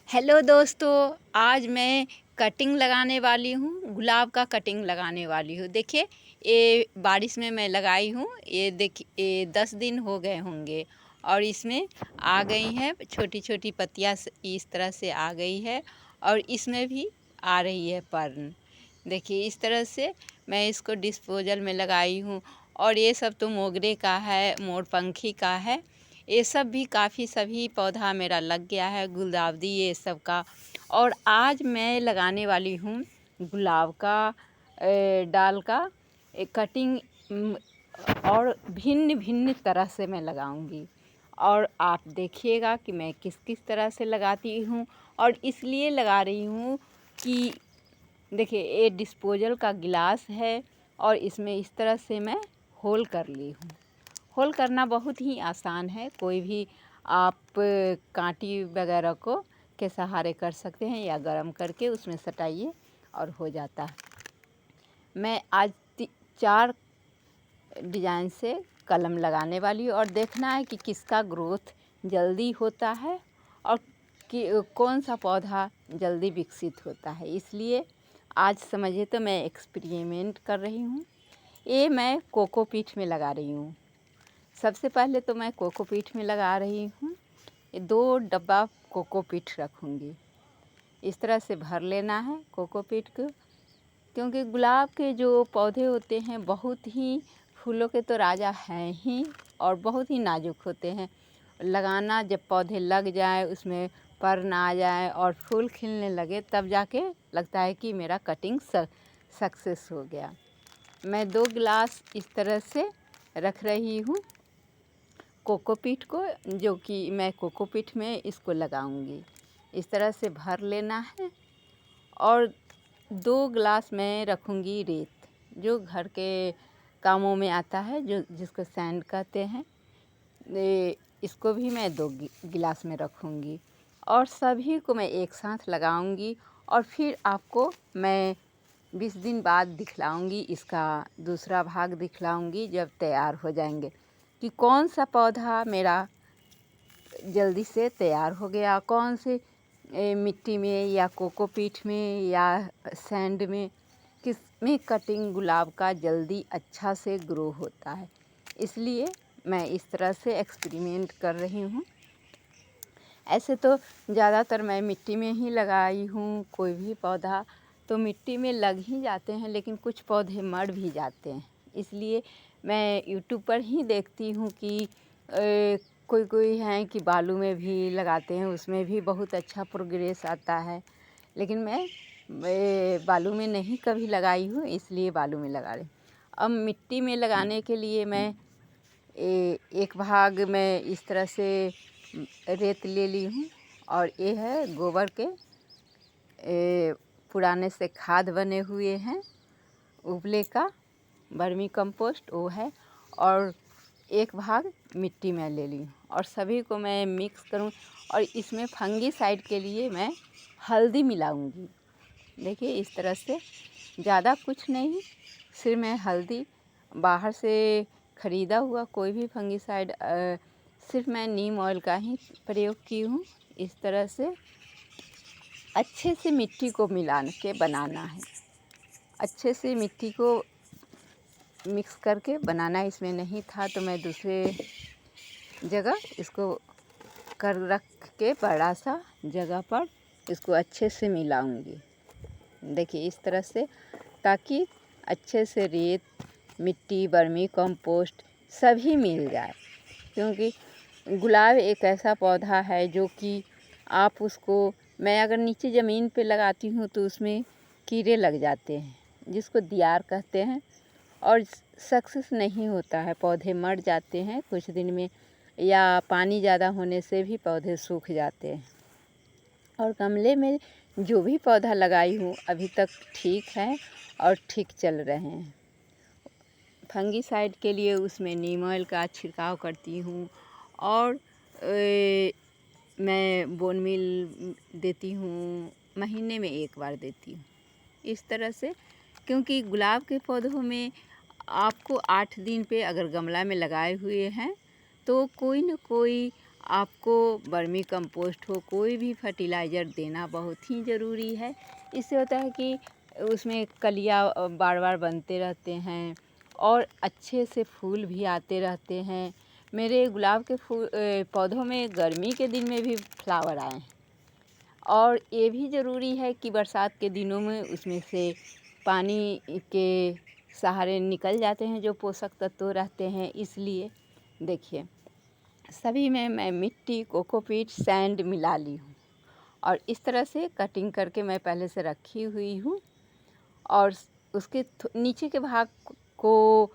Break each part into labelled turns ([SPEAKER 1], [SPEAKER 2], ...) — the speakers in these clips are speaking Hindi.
[SPEAKER 1] हेलो दोस्तों, आज मैं कटिंग लगाने वाली हूँ। गुलाब का कटिंग लगाने वाली हूँ। देखिए, ये बारिश में मैं लगाई हूँ। ये देखिए, ये 10 दिन हो गए होंगे और इसमें आ गई हैं छोटी छोटी पत्तियाँ। इस तरह से आ गई है और इसमें भी आ रही है पर्न। देखिए, इस तरह से मैं इसको डिस्पोजल में लगाई हूँ। और ये सब तो मोगरे का है, मोरपंखी का है। ये सब भी काफ़ी सभी पौधा मेरा लग गया है, गुलदाउदी ये सब का। और आज मैं लगाने वाली हूँ गुलाब का डाल का कटिंग। और भिन्न भिन्न तरह से मैं लगाऊंगी और आप देखिएगा कि मैं किस किस तरह से लगाती हूँ। और इसलिए लगा रही हूँ कि देखिए, ये डिस्पोजल का गिलास है और इसमें इस तरह से मैं होल कर ली हूँ। होल करना बहुत ही आसान है। कोई भी आप कांटी वगैरह को के सहारे कर सकते हैं या गरम करके उसमें सटाइए और हो जाता है। मैं आज 4 डिजाइन से कलम लगाने वाली हूँ और देखना है कि किसका ग्रोथ जल्दी होता है और कि कौन सा पौधा जल्दी विकसित होता है। इसलिए आज समझिए तो मैं एक्सपेरिमेंट कर रही हूँ। ये मैं कोकोपीट में लगा रही हूँ। सबसे पहले तो मैं कोकोपीट में लगा रही हूँ। 2 डब्बा कोकोपीट रखूँगी। इस तरह से भर लेना है कोकोपीट को, क्योंकि गुलाब के जो पौधे होते हैं बहुत ही फूलों के तो राजा हैं ही और बहुत ही नाजुक होते हैं। लगाना जब पौधे लग जाए, उसमें पर्न आ जाए और फूल खिलने लगे, तब जाके लगता है कि मेरा कटिंग सक्सेस हो गया। मैं 2 गिलास इस तरह से रख रही हूँ कोकोपीट को, जो कि मैं कोकोपीट में इसको लगाऊंगी। इस तरह से भर लेना है। और 2 गिलास मैं रखूंगी रेत, जो घर के कामों में आता है, जो जिसको सैंड कहते हैं। इसको भी मैं 2 गिलास में रखूंगी और सभी को मैं एक साथ लगाऊंगी। और फिर आपको मैं 20 दिन बाद दिखलाऊंगी, इसका दूसरा भाग दिखलाऊंगी जब तैयार हो जाएंगे कि कौन सा पौधा मेरा जल्दी से तैयार हो गया, कौन से मिट्टी में या कोकोपीट में या सैंड में, किस में कटिंग गुलाब का जल्दी अच्छा से ग्रो होता है। इसलिए मैं इस तरह से एक्सपेरिमेंट कर रही हूँ। ऐसे तो ज़्यादातर मैं मिट्टी में ही लगाई हूँ। कोई भी पौधा तो मिट्टी में लग ही जाते हैं, लेकिन कुछ पौधे मर भी जाते हैं। इसलिए मैं यूट्यूब पर ही देखती हूँ कि कोई कोई हैं कि बालू में भी लगाते हैं, उसमें भी बहुत अच्छा प्रोग्रेस आता है। लेकिन मैं बालू में नहीं कभी लगाई हूँ, इसलिए बालू में लगा रही हूँ। अब मिट्टी में लगाने के लिए मैं एक भाग में इस तरह से रेत ले ली हूँ और ये है गोबर के पुराने से खाद बने हुए हैं, उपले का वर्मी कंपोस्ट वो है। और एक भाग मिट्टी में ले ली और सभी को मैं मिक्स करूँ। और इसमें फंगीसाइड के लिए मैं हल्दी मिलाऊंगी। देखिए, इस तरह से ज़्यादा कुछ नहीं, सिर्फ मैं हल्दी, बाहर से ख़रीदा हुआ कोई भी फंगीसाइड सिर्फ मैं नीम ऑयल का ही प्रयोग की हूँ। इस तरह से अच्छे से मिट्टी को मिला के बनाना है, अच्छे से मिट्टी को मिक्स करके बनाना। इसमें नहीं था तो मैं दूसरे जगह इसको कर रख के बड़ा सा जगह पर इसको अच्छे से मिलाऊंगी। देखिए, इस तरह से, ताकि अच्छे से रेत, मिट्टी, वर्मी कंपोस्ट सभी मिल जाए। क्योंकि गुलाब एक ऐसा पौधा है जो कि आप उसको, मैं अगर नीचे ज़मीन पे लगाती हूँ तो उसमें कीड़े लग जाते हैं, जिसको दियार कहते हैं, और सक्सेस नहीं होता है। पौधे मर जाते हैं कुछ दिन में, या पानी ज़्यादा होने से भी पौधे सूख जाते हैं। और गमले में जो भी पौधा लगाई हूँ अभी तक ठीक है और ठीक चल रहे हैं। फंगीसाइड के लिए उसमें नीम ऑयल का छिड़काव करती हूँ और मैं बोन मील देती हूँ, महीने में 1 बार देती हूँ। इस तरह से, क्योंकि गुलाब के पौधों में आपको 8 दिन पे अगर गमला में लगाए हुए हैं तो कोई न कोई आपको वर्मी कंपोस्ट हो, कोई भी फर्टिलाइज़र देना बहुत ही ज़रूरी है। इससे होता है कि उसमें कलियाँ बार बार बनते रहते हैं और अच्छे से फूल भी आते रहते हैं। मेरे गुलाब के पौधों में गर्मी के दिन में भी फ्लावर आए हैं। और ये भी ज़रूरी है कि बरसात के दिनों में उसमें से पानी के सहारे निकल जाते हैं जो पोषक तत्व रहते हैं। इसलिए देखिए, सभी में मैं मिट्टी, कोकोपीट, सैंड मिला ली हूँ और इस तरह से कटिंग करके मैं पहले से रखी हुई हूँ। और उसके नीचे के भाग को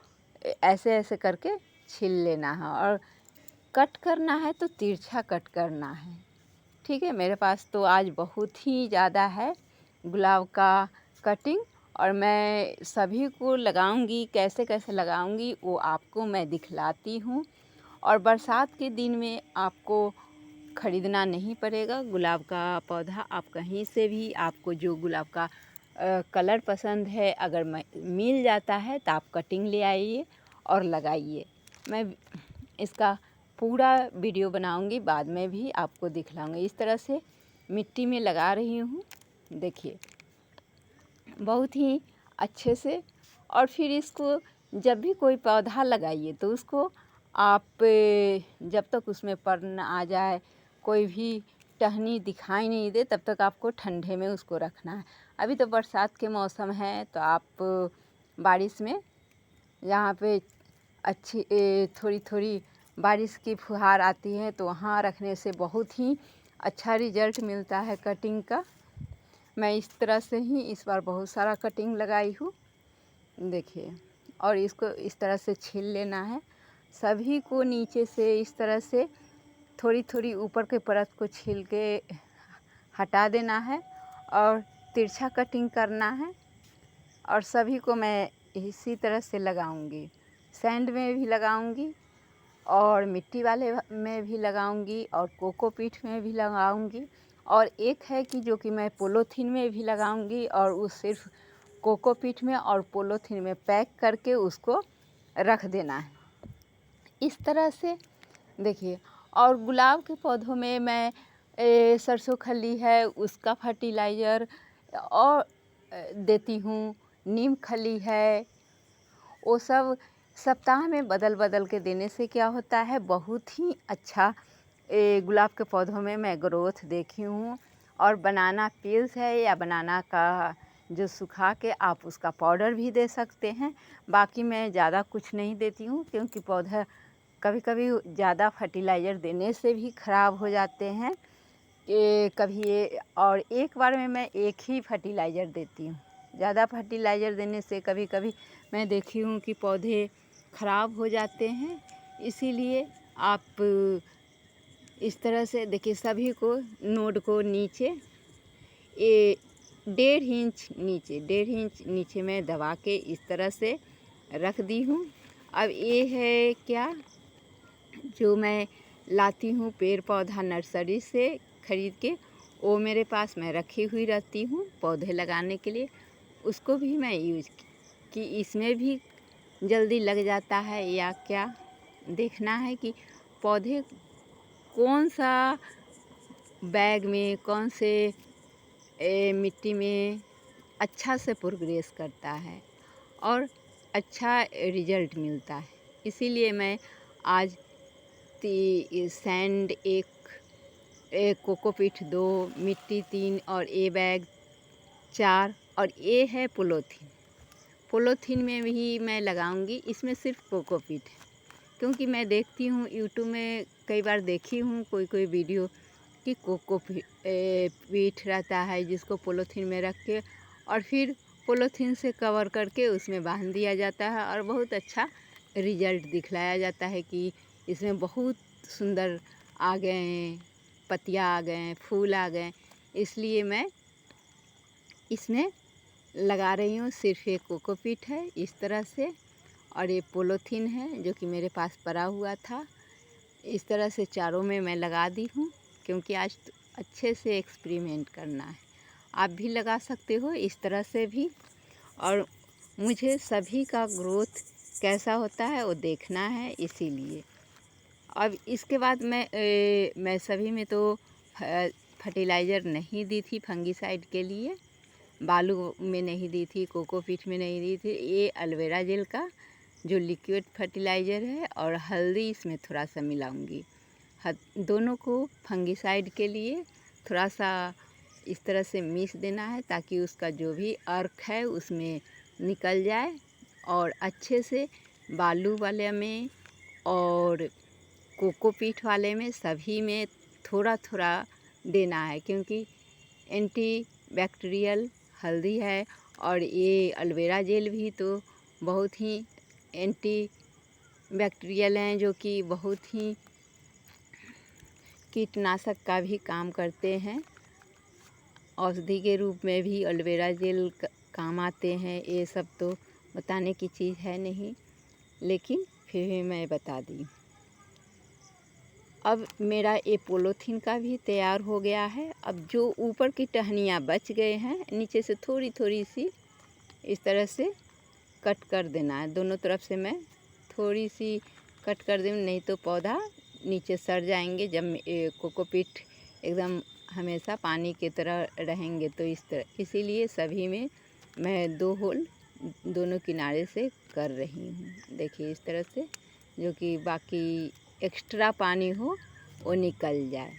[SPEAKER 1] ऐसे ऐसे करके छील लेना है और कट करना है तो तिरछा कट करना है। ठीक है, मेरे पास तो आज बहुत ही ज़्यादा है गुलाब का कटिंग और मैं सभी को लगाऊंगी। कैसे कैसे लगाऊंगी वो आपको मैं दिखलाती हूँ। और बरसात के दिन में आपको ख़रीदना नहीं पड़ेगा गुलाब का पौधा। आप कहीं से भी, आपको जो गुलाब का कलर पसंद है अगर मिल जाता है तो आप कटिंग ले आइए और लगाइए। मैं इसका पूरा वीडियो बनाऊंगी, बाद में भी आपको दिखलाऊंगी। इस तरह से मिट्टी में लगा रही हूँ, देखिए बहुत ही अच्छे से। और फिर इसको जब भी कोई पौधा लगाइए तो उसको आप जब तक उसमें पर न आ जाए, कोई भी टहनी दिखाई नहीं दे, तब तक आपको ठंडे में उसको रखना है। अभी तो बरसात के मौसम है तो आप बारिश में यहाँ पे अच्छी थोड़ी थोड़ी बारिश की फुहार आती है तो वहाँ रखने से बहुत ही अच्छा रिजल्ट मिलता है कटिंग का। मैं इस तरह से ही इस बार बहुत सारा कटिंग लगाई हूँ, देखिए। और इसको इस तरह से छील लेना है सभी को, नीचे से इस तरह से थोड़ी थोड़ी ऊपर के परत को छील के हटा देना है और तिरछा कटिंग करना है। और सभी को मैं इसी तरह से लगाऊंगी, सैंड में भी लगाऊंगी और मिट्टी वाले में भी लगाऊंगी और कोकोपीट में भी लगाऊंगी। और एक है कि जो कि मैं पोलोथीन में भी लगाऊंगी और वो सिर्फ कोकोपीट में और पोलोथीन में पैक करके उसको रख देना है इस तरह से, देखिए। और गुलाब के पौधों में मैं सरसों खली है उसका फर्टिलाइज़र और देती हूँ, नीम खली है, वो सब सप्ताह में बदल बदल के देने से क्या होता है, बहुत ही अच्छा गुलाब के पौधों में मैं ग्रोथ देखी हूँ। और बनाना पील्स है या बनाना का जो सुखा के आप उसका पाउडर भी दे सकते हैं। बाकी मैं ज़्यादा कुछ नहीं देती हूँ क्योंकि पौधा कभी कभी ज़्यादा फर्टिलाइज़र देने से भी ख़राब हो जाते हैं। कभी और एक बार में मैं एक ही फर्टिलाइज़र देती हूँ। ज़्यादा फर्टिलाइज़र देने से कभी कभी मैं देखी हूँ कि पौधे ख़राब हो जाते हैं। इसीलिए आप इस तरह से देखिए, सभी को नोड को नीचे 1.5 इंच नीचे मैं दबा के इस तरह से रख दी हूँ। अब ये है क्या, जो मैं लाती हूँ पेड़ पौधा नर्सरी से ख़रीद के, वो मेरे पास मैं रखी हुई रहती हूँ पौधे लगाने के लिए। उसको भी मैं यूज कि इसमें भी जल्दी लग जाता है या क्या, देखना है कि पौधे कौन सा बैग में, कौन से मिट्टी में अच्छा से प्रोग्रेस करता है और अच्छा रिजल्ट मिलता है। इसीलिए मैं आज सैंड एक कोकोपीट 2, मिट्टी 3 और ए बैग 4 और ये है पोलोथीन में भी मैं लगाऊंगी। इसमें सिर्फ कोकोपीट है क्योंकि मैं देखती हूँ यूट्यूब में कई बार देखी हूँ कोई वीडियो कि कोकोपीट रहता है जिसको पोलोथीन में रख के और फिर पोलोथीन से कवर करके उसमें बांध दिया जाता है और बहुत अच्छा रिजल्ट दिखलाया जाता है कि इसमें बहुत सुंदर आ गए हैं, पत्तियाँ आ गए हैं, फूल आ गए। इसलिए मैं इसमें लगा रही हूँ। सिर्फ एक कोकोपीट है इस तरह से और ये पोलोथीन है जो कि मेरे पास पड़ा हुआ था। इस तरह से चारों में मैं लगा दी हूँ क्योंकि आज अच्छे से एक्सपेरिमेंट करना है। आप भी लगा सकते हो इस तरह से भी। और मुझे सभी का ग्रोथ कैसा होता है वो देखना है, इसीलिए अब इसके बाद मैं सभी में तो फर्टिलाइज़र नहीं दी थी फंगीसाइड के लिए, बालू में नहीं दी थी, कोकोपीट में नहीं दी थी। ये एलोवेरा जेल का जो लिक्विड फर्टिलाइज़र है और हल्दी इसमें थोड़ा सा मिलाऊंगी। दोनों को फंगीसाइड के लिए थोड़ा सा इस तरह से मिक्स देना है ताकि उसका जो भी अर्क है उसमें निकल जाए और अच्छे से बालू वाले में और कोकोपीट वाले में सभी में थोड़ा थोड़ा देना है, क्योंकि एंटी बैक्टीरियल हल्दी है और ये एलोवेरा जेल भी तो बहुत ही एंटी बैक्टीरियल हैं, जो कि बहुत ही कीटनाशक का भी काम करते हैं। औषधि के रूप में भी एलोवेरा जेल काम आते हैं। ये सब तो बताने की चीज़ है नहीं, लेकिन फिर भी मैं बता दी। अब मेरा ये पॉलीथीन का भी तैयार हो गया है। अब जो ऊपर की टहनियाँ बच गए हैं, नीचे से थोड़ी थोड़ी सी इस तरह से कट कर देना है। दोनों तरफ से मैं थोड़ी सी कट कर दूँ, नहीं तो पौधा नीचे सड़ जाएंगे। जब कोकोपीट एकदम हमेशा पानी की तरह रहेंगे तो इस तरह, इसीलिए सभी में मैं 2 होल दोनों किनारे से कर रही हूँ। देखिए इस तरह से, जो कि बाकी एक्स्ट्रा पानी हो वो निकल जाए।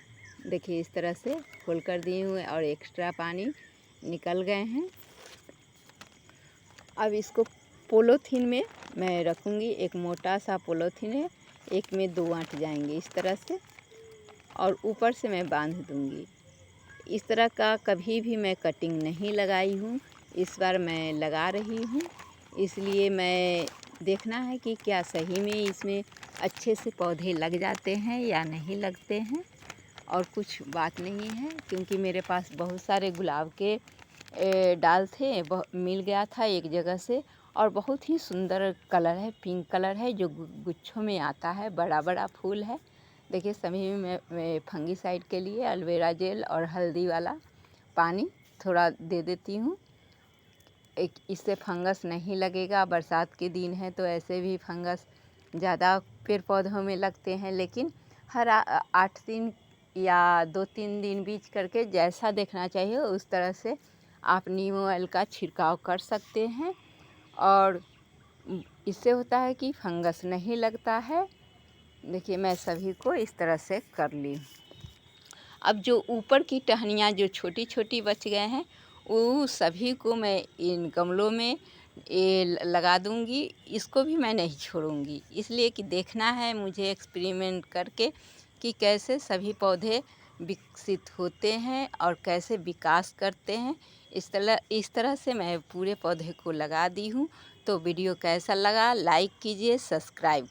[SPEAKER 1] देखिए इस तरह से होल कर दी हूँ और एक्स्ट्रा पानी निकल गए हैं। अब इसको पॉलीथीन में मैं रखूँगी। एक मोटा सा पॉलीथीन है, एक में 2 आंट जाएंगे इस तरह से, और ऊपर से मैं बांध दूँगी। इस तरह का कभी भी मैं कटिंग नहीं लगाई हूँ, इस बार मैं लगा रही हूँ। इसलिए मैं देखना है कि क्या सही में इसमें अच्छे से पौधे लग जाते हैं या नहीं लगते हैं। और कुछ बात नहीं है, क्योंकि मेरे पास बहुत सारे गुलाब के डाल थे, मिल गया था एक जगह से, और बहुत ही सुंदर कलर है, पिंक कलर है, जो गुच्छों में आता है, बड़ा बड़ा फूल है। देखिए सभी में मैं फंगीसाइड के लिए एलोवेरा जेल और हल्दी वाला पानी थोड़ा दे देती हूँ। इससे फंगस नहीं लगेगा। बरसात के दिन है तो ऐसे भी फंगस ज़्यादा पेड़ पौधों में लगते हैं, लेकिन हर 8 दिन या 2-3 दिन बीच करके जैसा देखना चाहिए उस तरह से आप नीम ऑयल का छिड़काव कर सकते हैं, और इससे होता है कि फंगस नहीं लगता है। देखिए मैं सभी को इस तरह से कर ली। अब जो ऊपर की टहनियाँ जो छोटी छोटी बच गए हैं, वो सभी को मैं इन गमलों में ये लगा दूंगी। इसको भी मैं नहीं छोड़ूंगी, इसलिए कि देखना है मुझे एक्सपेरिमेंट करके कि कैसे सभी पौधे विकसित होते हैं और कैसे विकास करते हैं। इस तरह से मैं पूरे पौधे को लगा दी हूँ। तो वीडियो कैसा लगा लाइक कीजिए, सब्सक्राइब